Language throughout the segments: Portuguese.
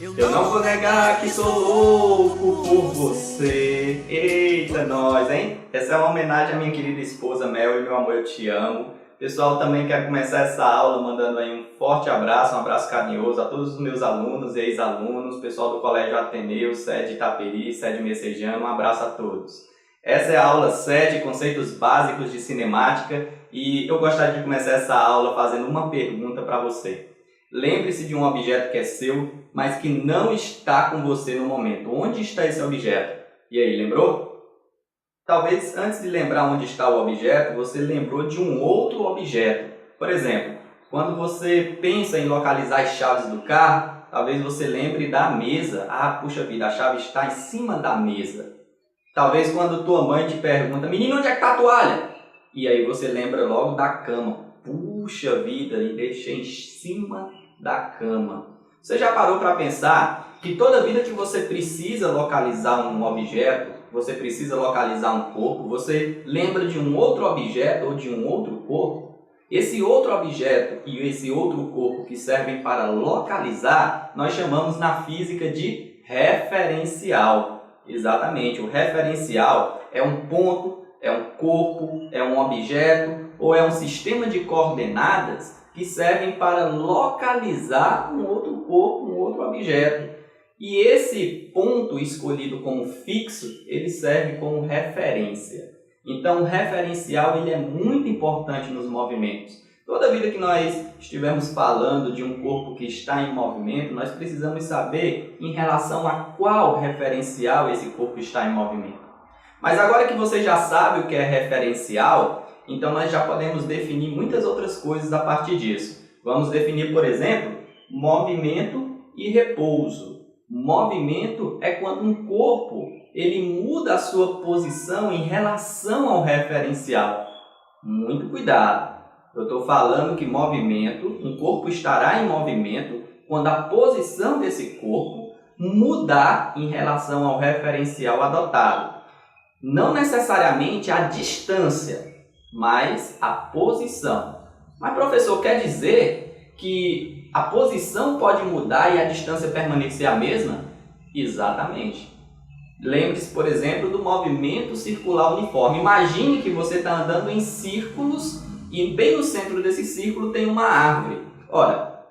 Eu não vou negar que sou louco por você. Eita, nós, hein? Essa é uma homenagem à minha querida esposa Mel e meu amor, eu te amo. Pessoal, também quero começar essa aula mandando aí um forte abraço, um abraço carinhoso a todos os meus alunos e ex-alunos, pessoal do Colégio Ateneu, sede Itaperi, sede Messejana, um abraço a todos. Essa é a aula 7, conceitos básicos de cinemática, e eu gostaria de começar essa aula fazendo uma pergunta para você. Lembre-se de um objeto que é seu, mas que não está com você no momento. Onde está esse objeto? E aí, lembrou? Talvez antes de lembrar onde está o objeto, você lembrou de um outro objeto. Por exemplo, quando você pensa em localizar as chaves do carro, talvez você lembre da mesa. Ah, puxa vida, a chave está em cima da mesa. Talvez quando tua mãe te pergunta, menino, onde é que está a toalha? E aí você lembra logo da cama. Puxa vida, e deixei em cima da cama. Você já parou para pensar que toda vida que você precisa localizar um objeto, você precisa localizar um corpo, você lembra de um outro objeto ou de um outro corpo? Esse outro objeto e esse outro corpo que servem para localizar, nós chamamos na física de referencial. Exatamente, o referencial é um ponto, é um corpo, é um objeto ou é um sistema de coordenadas que servem para localizar um outro corpo, um outro objeto. E esse ponto escolhido como fixo, ele serve como referência. Então, o referencial ele é muito importante nos movimentos. Toda vida que nós estivermos falando de um corpo que está em movimento, nós precisamos saber em relação a qual referencial esse corpo está em movimento. Mas agora que você já sabe o que é referencial, então nós já podemos definir muitas outras coisas a partir disso. Vamos definir, por exemplo, movimento e repouso. Movimento é quando um corpo ele muda a sua posição em relação ao referencial. Muito cuidado! Eu estou falando que movimento, um corpo estará em movimento quando a posição desse corpo mudar em relação ao referencial adotado. Não necessariamente a distância, mas a posição. Mas, professor, quer dizer que a posição pode mudar e a distância permanecer a mesma? Exatamente. Lembre-se, por exemplo, do movimento circular uniforme. Imagine que você está andando em círculos e bem no centro desse círculo tem uma árvore. Ora,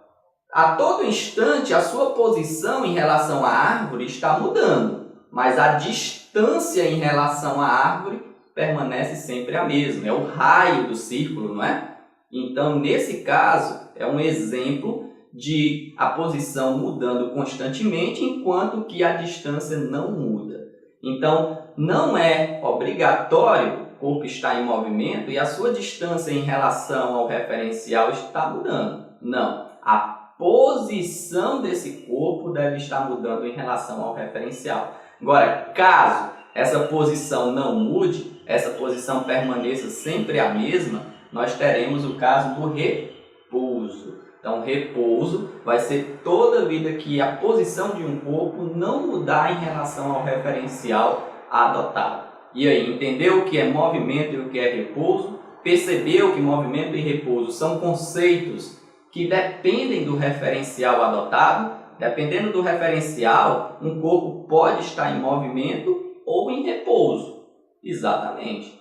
a todo instante a sua posição em relação à árvore está mudando, mas a distância em relação à árvore permanece sempre a mesma. É o raio do círculo, não é? Então, nesse caso, é um exemplo de a posição mudando constantemente, enquanto que a distância não muda. Então, não é obrigatório o corpo estar em movimento e a sua distância em relação ao referencial está mudando. Não, a posição desse corpo deve estar mudando em relação ao referencial. Agora, caso essa posição não mude, essa posição permaneça sempre a mesma, nós teremos o caso do repouso. Então, repouso vai ser toda vida que a posição de um corpo não mudar em relação ao referencial adotado. E aí, entendeu o que é movimento e o que é repouso? Percebeu que movimento e repouso são conceitos que dependem do referencial adotado? Dependendo do referencial, um corpo pode estar em movimento ou em repouso. Exatamente.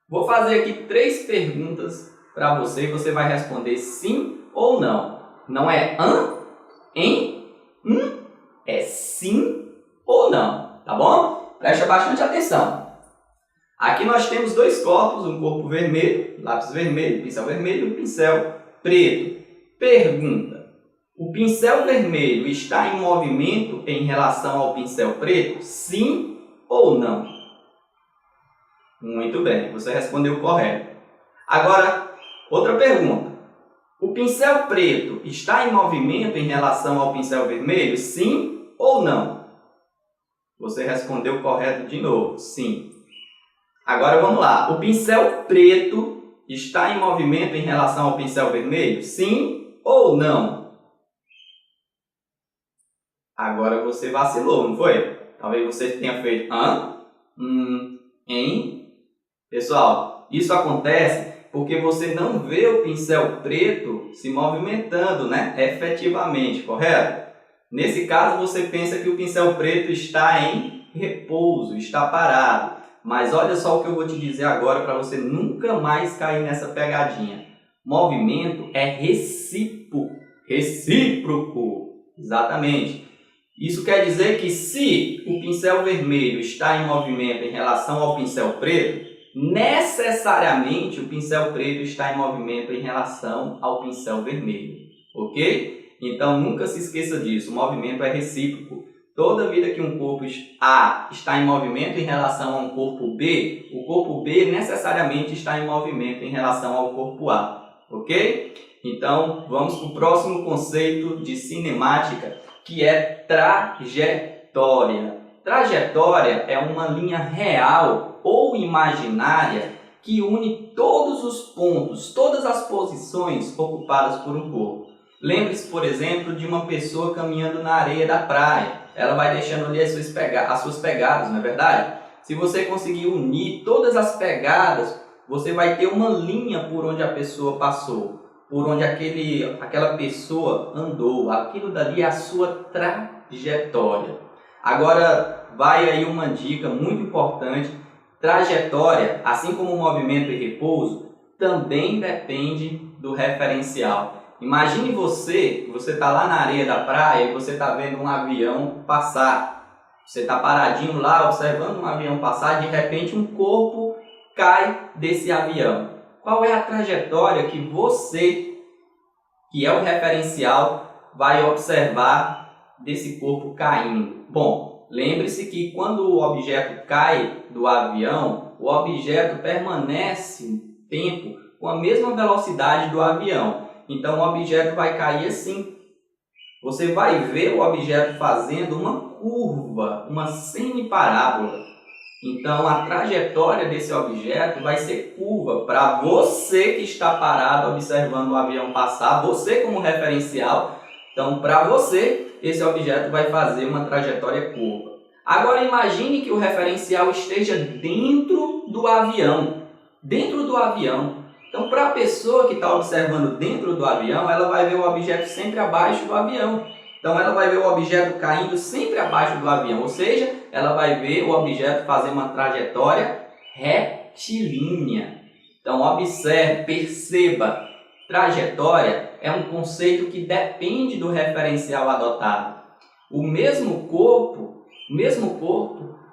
Vou fazer aqui 3 perguntas para você e você vai responder sim ou não. Não é é sim ou não, tá bom? Presta bastante atenção. Aqui nós temos 2 corpos, um corpo vermelho, lápis vermelho, pincel vermelho e um pincel preto. Pergunta: o pincel vermelho está em movimento em relação ao pincel preto? Sim ou não? Muito bem, você respondeu correto. Agora, outra pergunta. O pincel preto está em movimento em relação ao pincel vermelho? Sim ou não? Você respondeu correto de novo, sim. Agora vamos lá. O pincel preto está em movimento em relação ao pincel vermelho? Sim ou não? Agora você vacilou, não foi? Talvez você tenha feito Pessoal, isso acontece porque você não vê o pincel preto se movimentando, né? Efetivamente, correto? Nesse caso, você pensa que o pincel preto está em repouso, está parado. Mas olha só o que eu vou te dizer agora para você nunca mais cair nessa pegadinha. Movimento é recíproco. Recíproco. Exatamente. Isso quer dizer que se o pincel vermelho está em movimento em relação ao pincel preto, necessariamente o pincel preto está em movimento em relação ao pincel vermelho. Ok? Então nunca se esqueça disso. O movimento é recíproco. Toda vida que um corpo A está em movimento em relação a um corpo B, o corpo B necessariamente está em movimento em relação ao corpo A. Ok? Então, vamos para o próximo conceito de cinemática, que é trajetória. Trajetória é uma linha real ou imaginária que une todos os pontos, todas as posições ocupadas por um corpo. Lembre-se, por exemplo, de uma pessoa caminhando na areia da praia. Ela vai deixando ali as suas pegadas, não é verdade? Se você conseguir unir todas as pegadas, você vai ter uma linha por onde a pessoa passou, por onde aquela pessoa andou. Aquilo dali é a sua trajetória. Agora, vai aí uma dica muito importante. Trajetória, assim como o movimento e repouso, também depende do referencial. Imagine você está lá na areia da praia e você está vendo um avião passar. Você está paradinho lá observando um avião passar, de repente um corpo cai desse avião. Qual é a trajetória que você, que é o referencial, vai observar desse corpo caindo? Bom, lembre-se que quando o objeto cai do avião, o objeto permanece um tempo com a mesma velocidade do avião. Então o objeto vai cair assim. Você vai ver o objeto fazendo uma curva, uma semiparábola. Então a trajetória desse objeto vai ser curva para você que está parado observando o avião passar, você como referencial. Então para você esse objeto vai fazer uma trajetória curva. Agora imagine que o referencial esteja dentro do avião. Dentro do avião. Então, para a pessoa que está observando dentro do avião, ela vai ver o objeto sempre abaixo do avião. Então, ela vai ver o objeto caindo sempre abaixo do avião. Ou seja, ela vai ver o objeto fazer uma trajetória retilínea. Então, observe, perceba. Trajetória é um conceito que depende do referencial adotado. O mesmo corpo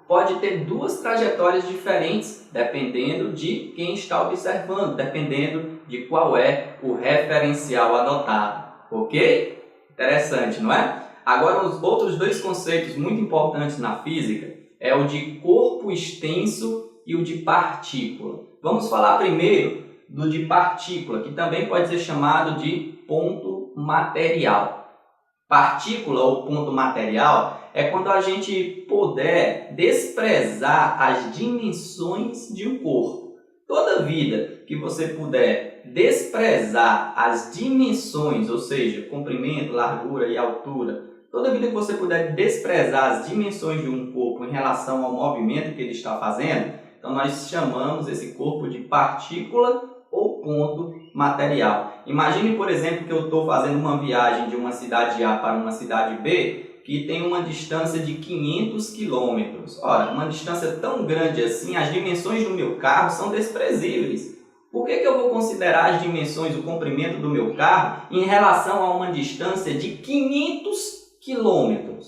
pode ter duas trajetórias diferentes, dependendo de quem está observando, dependendo de qual é o referencial adotado. Ok? Interessante, não é? Agora, os outros dois conceitos muito importantes na física é o de corpo extenso e o de partícula. Vamos falar primeiro do de partícula, que também pode ser chamado de ponto material. Partícula ou ponto material é quando a gente puder desprezar as dimensões de um corpo. Toda vida que você puder desprezar as dimensões, ou seja, comprimento, largura e altura, toda vida que você puder desprezar as dimensões de um corpo em relação ao movimento que ele está fazendo, então nós chamamos esse corpo de partícula ou ponto material. Imagine, por exemplo, que eu estou fazendo uma viagem de uma cidade A para uma cidade B, que tem uma distância de 500 km. Ora, uma distância tão grande assim, as dimensões do meu carro são desprezíveis. Por que eu vou considerar as dimensões, o comprimento do meu carro em relação a uma distância de 500 km?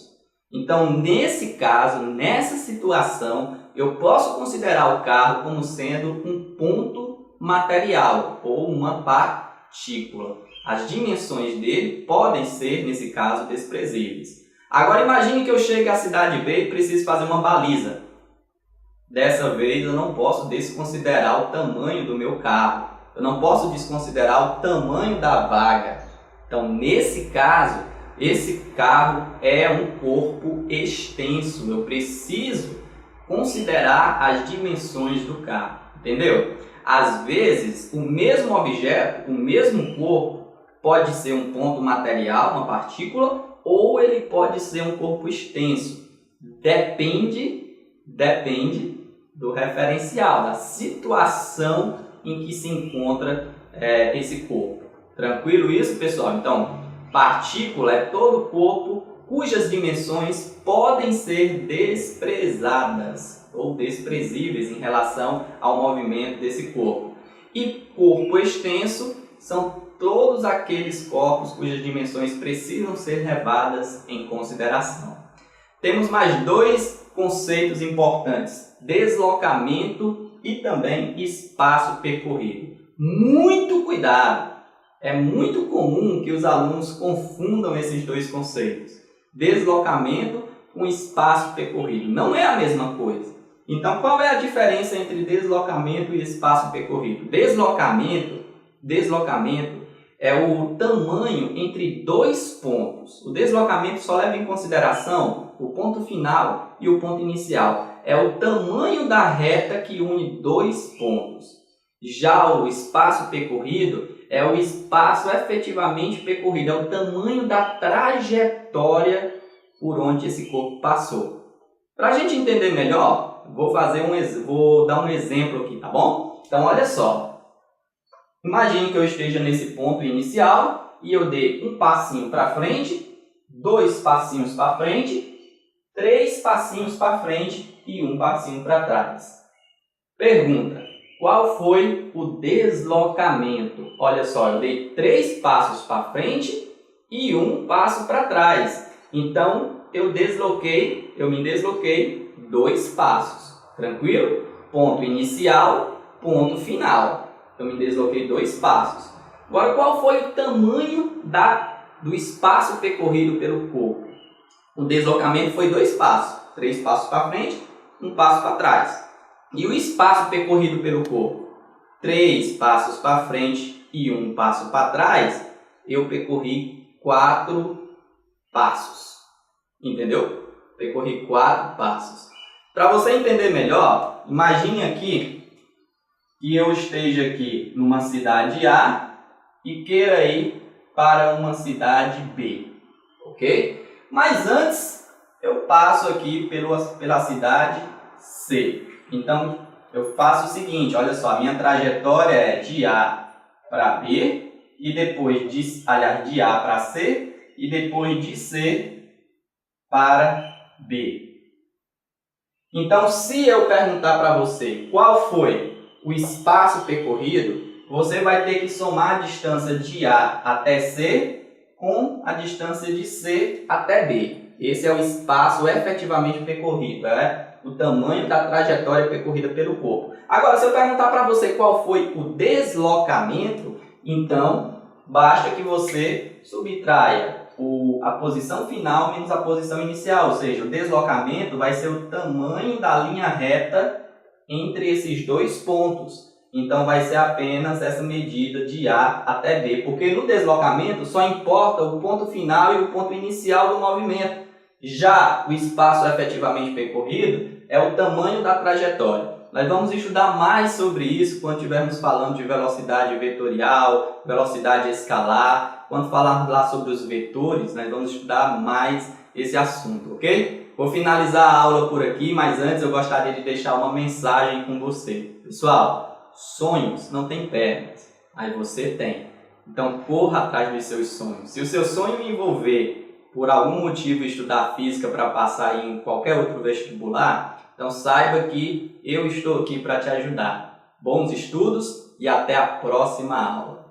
Então, nesse caso, nessa situação, eu posso considerar o carro como sendo um ponto material ou uma partícula. As dimensões dele podem ser, nesse caso, desprezíveis. Agora imagine que eu chegue à cidade B e preciso fazer uma baliza. Dessa vez eu não posso desconsiderar o tamanho do meu carro. Eu não posso desconsiderar o tamanho da vaga. Então, nesse caso, esse carro é um corpo extenso. Eu preciso considerar as dimensões do carro. Entendeu? Às vezes, o mesmo objeto, o mesmo corpo, pode ser um ponto material, uma partícula, ou ele pode ser um corpo extenso. Depende do referencial, da situação em que se encontra esse corpo. Tranquilo isso, pessoal? Então, partícula é todo corpo cujas dimensões podem ser desprezadas ou desprezíveis em relação ao movimento desse corpo. E corpo extenso são todos aqueles corpos cujas dimensões precisam ser levadas em consideração. Temos mais dois conceitos importantes: deslocamento e também espaço percorrido. Muito cuidado! É muito comum que os alunos confundam esses dois conceitos. Deslocamento com espaço percorrido. Não é a mesma coisa. Então, qual é a diferença entre deslocamento e espaço percorrido? Deslocamento é o tamanho entre dois pontos. O deslocamento só leva em consideração o ponto final e o ponto inicial. É o tamanho da reta que une dois pontos. Já o espaço percorrido é o espaço efetivamente percorrido, é o tamanho da trajetória por onde esse corpo passou. Para a gente entender melhor, vou dar um exemplo aqui, tá bom? Então, olha só. Imagine que eu esteja nesse ponto inicial e eu dei um passinho para frente, 2 passinhos para frente, 3 passinhos para frente e 1 passinho para trás. Pergunta: qual foi o deslocamento? Olha só, eu dei 3 passos para frente e 1 passo para trás. Então, eu me desloquei 2 passos. Tranquilo? Ponto inicial, ponto final. Eu me desloquei 2 passos. Agora, qual foi o tamanho do espaço percorrido pelo corpo? O deslocamento foi 2 passos. 3 passos para frente, 1 passo para trás. E o espaço percorrido pelo corpo? 3 passos para frente e 1 passo para trás. Eu percorri 4 passos. Entendeu? Percorri 4 passos. Para você entender melhor, imagine aqui que eu esteja aqui numa cidade A e queira ir para uma cidade B, ok? Mas antes eu passo aqui pela cidade C. Então eu faço o seguinte, olha só, a minha trajetória é de A para B e depois de A para C e depois de C para B. Então, se eu perguntar para você qual foi o espaço percorrido, você vai ter que somar a distância de A até C com a distância de C até B. Esse é o espaço efetivamente percorrido, o tamanho da trajetória percorrida pelo corpo. Agora, se eu perguntar para você qual foi o deslocamento, então basta que você subtraia a posição final menos a posição inicial, ou seja, o deslocamento vai ser o tamanho da linha reta entre esses dois pontos. Então vai ser apenas essa medida de A até B, porque no deslocamento só importa o ponto final e o ponto inicial do movimento. Já o espaço efetivamente percorrido é o tamanho da trajetória. Nós vamos estudar mais sobre isso quando estivermos falando de velocidade vetorial, velocidade escalar. Quando falarmos lá sobre os vetores, nós vamos estudar mais esse assunto, ok? Vou finalizar a aula por aqui, mas antes eu gostaria de deixar uma mensagem com você. Pessoal, sonhos não têm pernas, mas você tem. Então corra atrás dos seus sonhos. Se o seu sonho envolver, por algum motivo, estudar física para passar em qualquer outro vestibular, então saiba que eu estou aqui para te ajudar. Bons estudos e até a próxima aula.